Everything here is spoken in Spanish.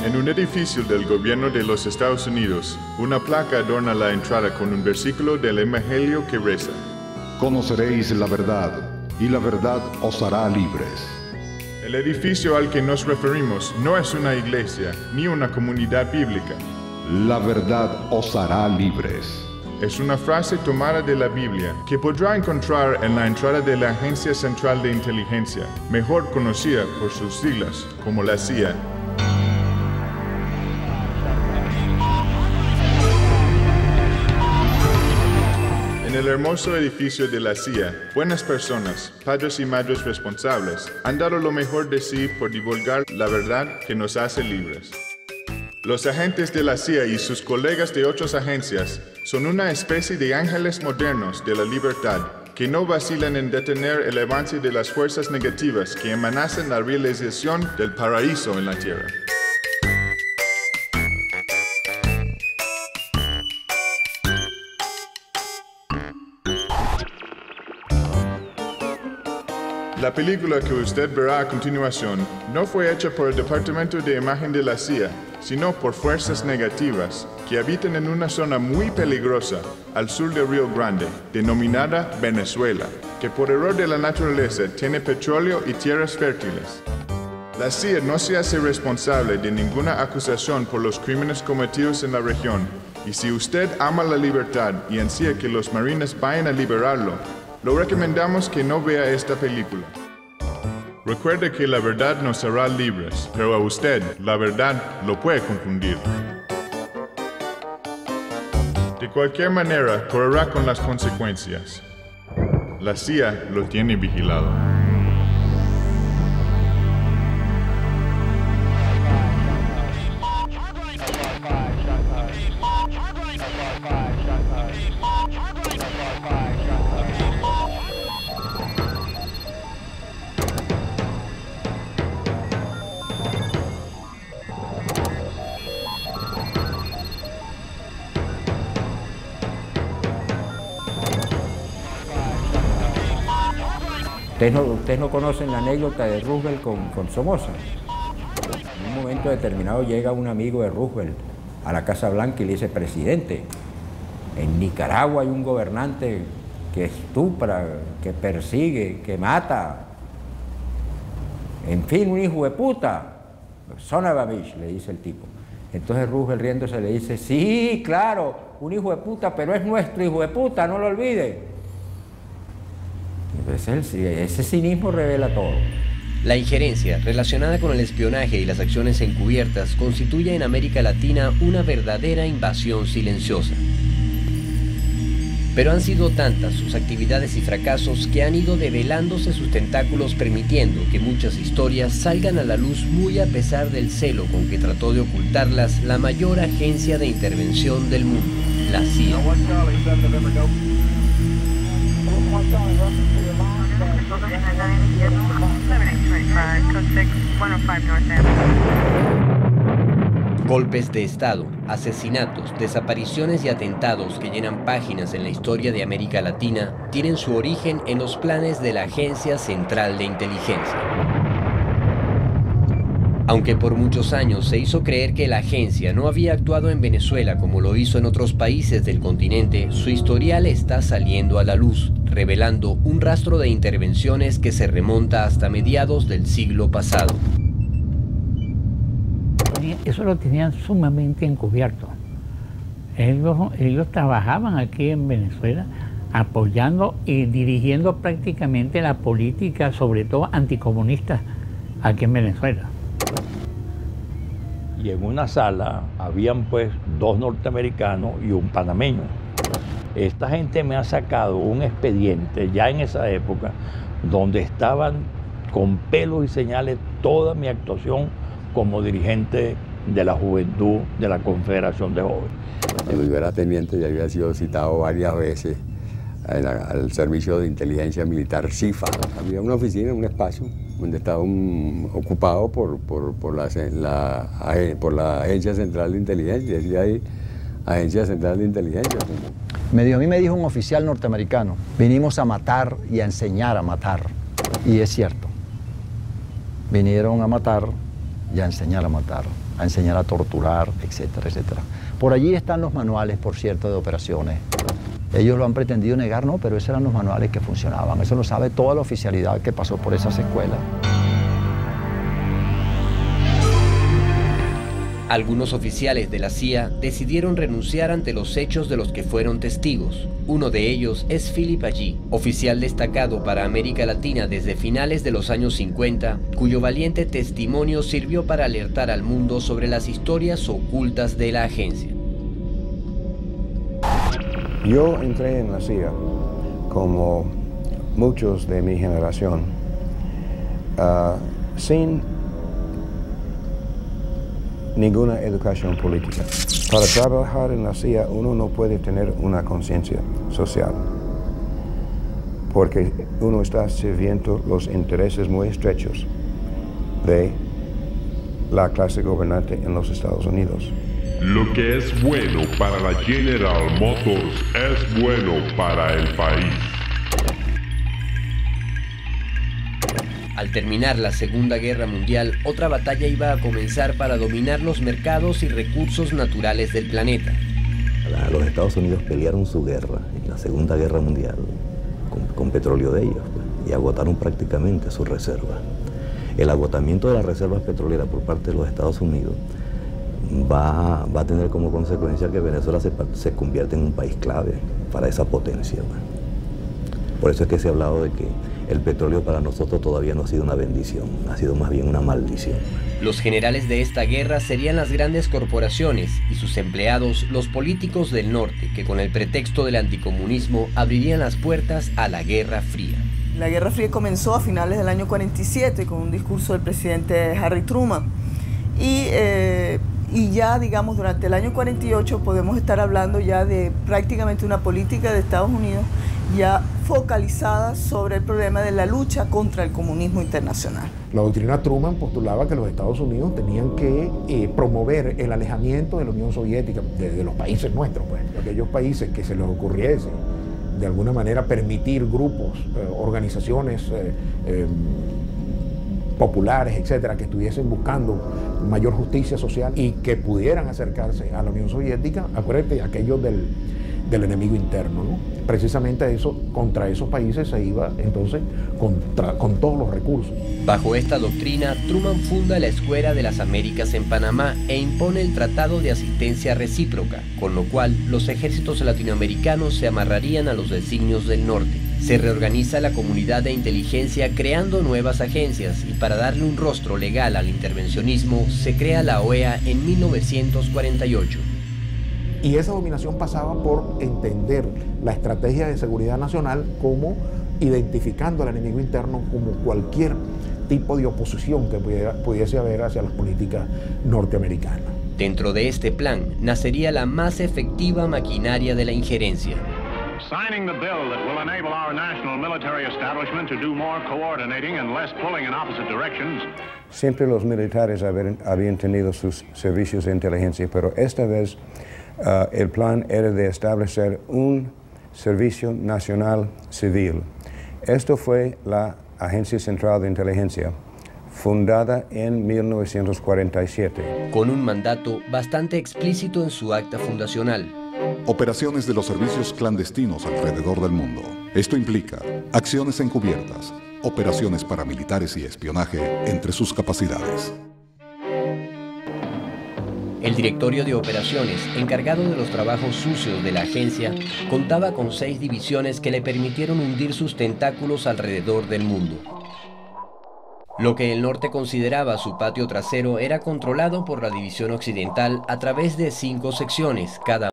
En un edificio del gobierno de los Estados Unidos, una placa adorna la entrada con un versículo del Evangelio que reza: Conoceréis la verdad, y la verdad os hará libres. El edificio al que nos referimos no es una iglesia ni una comunidad bíblica. La verdad os hará libres. Es una frase tomada de la Biblia que podrá encontrar en la entrada de la Agencia Central de Inteligencia, mejor conocida por sus siglas como la CIA. En el hermoso edificio de la CIA, buenas personas, padres y madres responsables, han dado lo mejor de sí por divulgar la verdad que nos hace libres. Los agentes de la CIA y sus colegas de otras agencias son una especie de ángeles modernos de la libertad que no vacilan en detener el avance de las fuerzas negativas que amenazan la realización del paraíso en la tierra. La película que usted verá a continuación no fue hecha por el Departamento de Imagen de la CIA, sino por fuerzas negativas que habitan en una zona muy peligrosa al sur de Río Grande, denominada Venezuela, que por error de la naturaleza tiene petróleo y tierras fértiles. La CIA no se hace responsable de ninguna acusación por los crímenes cometidos en la región, y si usted ama la libertad y ansía que los marines vayan a liberarlo, lo recomendamos que no vea esta película. Recuerde que la verdad nos hará libres, pero a usted la verdad lo puede confundir. De cualquier manera, correrá con las consecuencias. La CIA lo tiene vigilado. Ustedes no conocen la anécdota de Roosevelt con Somoza. En un momento determinado llega un amigo de Roosevelt a la Casa Blanca y le dice: presidente, en Nicaragua hay un gobernante que estupra, que persigue, que mata. En fin, un hijo de puta. Son of a bitch, le dice el tipo. Entonces Roosevelt riéndose le dice: sí, claro, un hijo de puta, pero es nuestro hijo de puta, no lo olvide. Ese cinismo revela todo. La injerencia relacionada con el espionaje y las acciones encubiertas constituye en América Latina una verdadera invasión silenciosa. Pero han sido tantas sus actividades y fracasos que han ido develándose sus tentáculos, permitiendo que muchas historias salgan a la luz muy a pesar del celo con que trató de ocultarlas la mayor agencia de intervención del mundo, la CIA. Golpes de Estado, asesinatos, desapariciones y atentados que llenan páginas en la historia de América Latina tienen su origen en los planes de la Agencia Central de Inteligencia. Aunque por muchos años se hizo creer que la agencia no había actuado en Venezuela como lo hizo en otros países del continente, su historial está saliendo a la luz, revelando un rastro de intervenciones que se remonta hasta mediados del siglo pasado. Eso lo tenían sumamente encubierto. Ellos trabajaban aquí en Venezuela apoyando y dirigiendo prácticamente la política, sobre todo anticomunista, aquí en Venezuela. Y en una sala habían pues 2 norteamericanos y un panameño. Esta gente me ha sacado un expediente ya en esa época donde estaban con pelos y señales toda mi actuación como dirigente de la juventud de la Confederación de Jóvenes. Cuando yo era teniente ya había sido citado varias veces al servicio de inteligencia militar CIFA. Había una oficina, un espacio donde estaba ocupado por la Agencia Central de Inteligencia, y ahí Agencia Central de Inteligencia. A mí me dijo un oficial norteamericano, vinimos a matar y a enseñar a matar. Y es cierto. Vinieron a matar y a enseñar a torturar, etcétera, etcétera. Por allí están los manuales, por cierto, de operaciones. Ellos lo han pretendido negar, no, pero esos eran los manuales que funcionaban. Eso lo sabe toda la oficialidad que pasó por esas escuelas. Algunos oficiales de la CIA decidieron renunciar ante los hechos de los que fueron testigos. Uno de ellos es Philip Allí, oficial destacado para América Latina desde finales de los años 50, cuyo valiente testimonio sirvió para alertar al mundo sobre las historias ocultas de la agencia. Yo entré en la CIA, como muchos de mi generación, sin ninguna educación política. Para trabajar en la CIA uno no puede tener una conciencia social, porque uno está sirviendo los intereses muy estrechos de la clase gobernante en los Estados Unidos. Lo que es bueno para la General Motors es bueno para el país. Al terminar la Segunda Guerra Mundial, otra batalla iba a comenzar para dominar los mercados y recursos naturales del planeta. Los Estados Unidos pelearon su guerra en la Segunda Guerra Mundial con petróleo de ellos, pues, y agotaron prácticamente sus reservas. El agotamiento de las reservas petroleras por parte de los Estados Unidos va a tener como consecuencia que Venezuela se convierta en un país clave para esa potencia, pues. Por eso es que se ha hablado de que el petróleo para nosotros todavía no ha sido una bendición, ha sido más bien una maldición. Los generales de esta guerra serían las grandes corporaciones y sus empleados, los políticos del norte, que con el pretexto del anticomunismo abrirían las puertas a la Guerra Fría. La Guerra Fría comenzó a finales del año 47 con un discurso del presidente Harry Truman. Y ya, digamos, durante el año 48 podemos estar hablando ya de prácticamente una política de Estados Unidos ya focalizada sobre el problema de la lucha contra el comunismo internacional. La doctrina Truman postulaba que los Estados Unidos tenían que promover el alejamiento de la Unión Soviética, de los países nuestros, pues, aquellos países que se les ocurriese de alguna manera permitir grupos, organizaciones populares, etcétera, que estuviesen buscando mayor justicia social y que pudieran acercarse a la Unión Soviética. Acuérdate, aquello del enemigo interno, ¿no? Precisamente eso, contra esos países se iba entonces con todos los recursos. Bajo esta doctrina, Truman funda la Escuela de las Américas en Panamá e impone el Tratado de Asistencia Recíproca, con lo cual los ejércitos latinoamericanos se amarrarían a los designios del norte. Se reorganiza la comunidad de inteligencia creando nuevas agencias y para darle un rostro legal al intervencionismo se crea la OEA en 1948. Y esa dominación pasaba por entender la estrategia de seguridad nacional como identificando al enemigo interno como cualquier tipo de oposición que pudiese haber hacia las políticas norteamericanas. Dentro de este plan nacería la más efectiva maquinaria de la injerencia. Signing the bill that will enable our national military establishment to do more coordinating and less pulling in opposite directions. Siempre los militares habían tenido sus servicios de inteligencia, pero esta vez el plan era de establecer un servicio nacional civil. Esto fue la Agencia Central de Inteligencia, fundada en 1947. Con un mandato bastante explícito en su acta fundacional. Operaciones de los servicios clandestinos alrededor del mundo. Esto implica acciones encubiertas, operaciones paramilitares y espionaje entre sus capacidades. El directorio de operaciones, encargado de los trabajos sucios de la agencia, contaba con 6 divisiones que le permitieron hundir sus tentáculos alrededor del mundo. Lo que el norte consideraba su patio trasero era controlado por la división occidental a través de 5 secciones, cada